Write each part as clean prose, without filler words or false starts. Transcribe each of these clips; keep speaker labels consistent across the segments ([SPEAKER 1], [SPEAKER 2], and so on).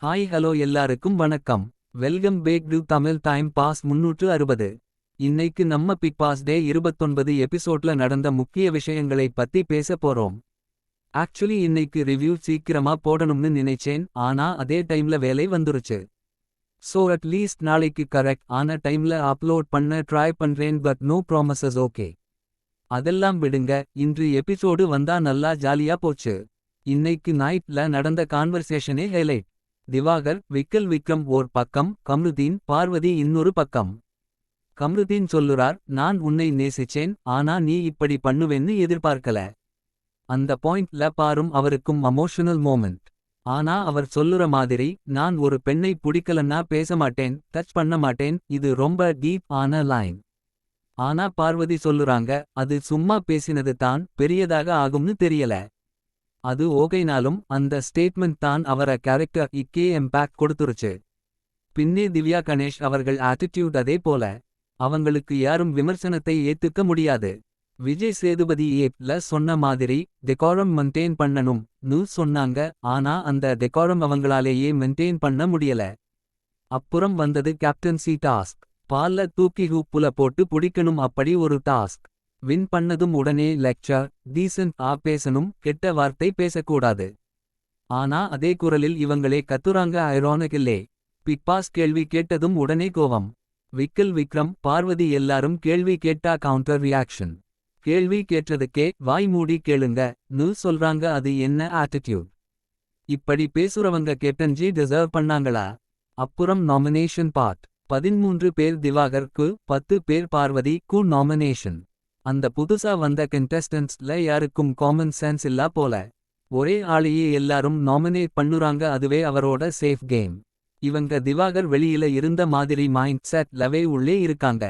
[SPEAKER 1] Hi hello எல்லாருக்கும் வணக்கம். Welcome back to Tamil time pass 360. இன்னைக்கு நம்ம பிக் பாஸ் டே 29 எபிசோட்ல நடந்த முக்கிய விஷயங்களை பத்தி பேச போறோம். ஆக்சுவலி இன்னைக்கு ரிவ்யூ சீக்கிரமா போடணும்னு நினைச்சேன், ஆனா அதே டைம்ல வேலை வந்துருச்சு. சோ அட்லீஸ்ட் நாளைக்கு கரெக்ட் ஆன டைம்ல அப்லோட் பண்ண ட்ரை பண்றேன், பட் நோ ப்ராமிசஸ். ஓகே, அதெல்லாம் விடுங்க. இன்று எபிசோடு வந்தா நல்லா ஜாலியா போச்சு. இன்னைக்கு நைட்ல நடந்த கான்வர்சேஷனே ஹைலைட். திவாகர் விக்ரம் ஓர் பக்கம், கம்ருதீன் பார்வதி இன்னொரு பக்கம். கம்ருதீன் சொல்லுறார், நான் உன்னை நேசிச்சேன், ஆனா நீ இப்படி பண்ணுவேன்னு எதிர்பார்க்கல. அந்த பாயிண்ட்ல பாரும் அவருக்கும் எமோஷனல் மோமெண்ட். ஆனா அவர் சொல்லுற மாதிரி, நான் ஒரு பெண்ணை புடிக்கலன்னா பேசமாட்டேன், டச் பண்ண மாட்டேன். இது ரொம்ப டீப் ஆன லைன். ஆனா பார்வதி சொல்லுறாங்க, அது சும்மா பேசினது தான், பெரியதாக ஆகும்னு தெரியல. அது ஓகைனாலும் அந்த ஸ்டேட்மெண்ட் தான் அவர கேரக்டர் இக்கே இம்பேக்ட் கொடுத்துருச்சு. பின்னே திவ்யா கணேஷ் அவர்கள் ஆட்டிட்யூட் அதே போல. அவங்களுக்கு யாரும் விமர்சனத்தை ஏத்துக்க முடியாது. விஜய் சேதுபதி ஏப்ல சொன்ன மாதிரி டெகாரம் மெயின்டெயின் பண்ணணும் னு சொன்னாங்க, ஆனா அந்த டெகாரம் அவங்களாலேயே மெயின்டெயின் பண்ண முடியல. அப்புறம் வந்தது கேப்டன்சி டாஸ்க். பால்ல தூக்கி ஹூப்புல போட்டு புடிக்கணும், அப்படி ஒரு டாஸ்க். வின் பண்ணதும் உடனே லெக்சர், டீசன்ட் பேசணும், கெட்ட வார்த்தை பேசக்கூடாது. ஆனா அதே குரலில் இவங்களே கத்துறாங்க. ஐரானிக்கில்லே. பிக் பாஸ் கேள்வி கேட்டதும் உடனே கோவம். விக்ரம் பார்வதி எல்லாரும் கேள்வி கேட்டா கவுண்டர் ரியாக்ஷன். கேள்வி கேட்டதுக்கே வாய் மூடி கேளுங்க னு சொல்றாங்க. அது என்ன ஆட்டிட்யூட்? இப்படி பேசுறவங்க கேப்டன்ஜி டிசர்வ் பண்ணாங்களா? அப்புறம் நாமினேஷன் பார்ட். 13 பேர் திவாகர்க்கு, 10 பேர் பார்வதி க்கு நாமினேஷன். அந்த புதுசா வந்த கண்டெஸ்டன்ட்ஸ்ல யாருக்கும் காமன் சென்ஸ் இல்லா போல. ஒரே ஆளையே எல்லாரும் நாமினேட் பண்ணுறாங்க, அதுவே அவரோட சேஃப் கேம். இவங்க திவாகர் வெளியில இருந்த மாதிரி மைண்ட் செட் லவே உள்ளே இருக்காங்க.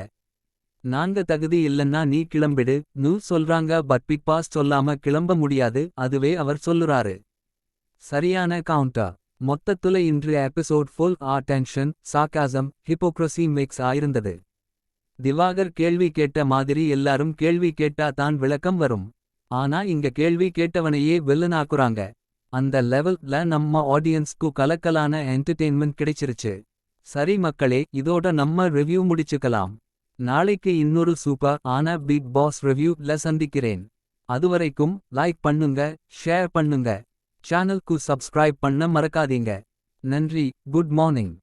[SPEAKER 1] நாங்க தகுதி இல்லன்னா நீ கிளம்பிடு னு சொல்றாங்க, பட் பிக் பாஸ் சொல்லாம கிளம்ப முடியாது, அதுவே அவர் சொல்லுறாரு. சரியான கவுண்டர். மொத்தத்துல இன்று episode full tension, sarcasm, hypocrisy mix ஆயிருந்தது. திவாகர் கேள்வி கேட்ட மாதிரி எல்லாரும் கேள்வி கேட்டா தான் விளக்கம் வரும். ஆனா இங்க கேள்வி கேட்டவனையே வில்லனாக்குறாங்க. அந்த லெவல்ல நம்ம ஆடியன்ஸ்க்கு கலக்கலான என்டர்டெயின்மெண்ட் கிடைச்சிருச்சு. சரி மக்களே, இதோட நம்ம ரிவ்யூ முடிச்சுக்கலாம். நாளைக்கு இன்னொரு சூப்பர் ஆன பிக் பாஸ் ரிவ்யூல சந்திக்கிறேன். அதுவரைக்கும் லைக் பண்ணுங்க, ஷேர் பண்ணுங்க, சேனல்க்கு சப்ஸ்கிரைப் பண்ண மறக்காதீங்க. நன்றி. Good morning.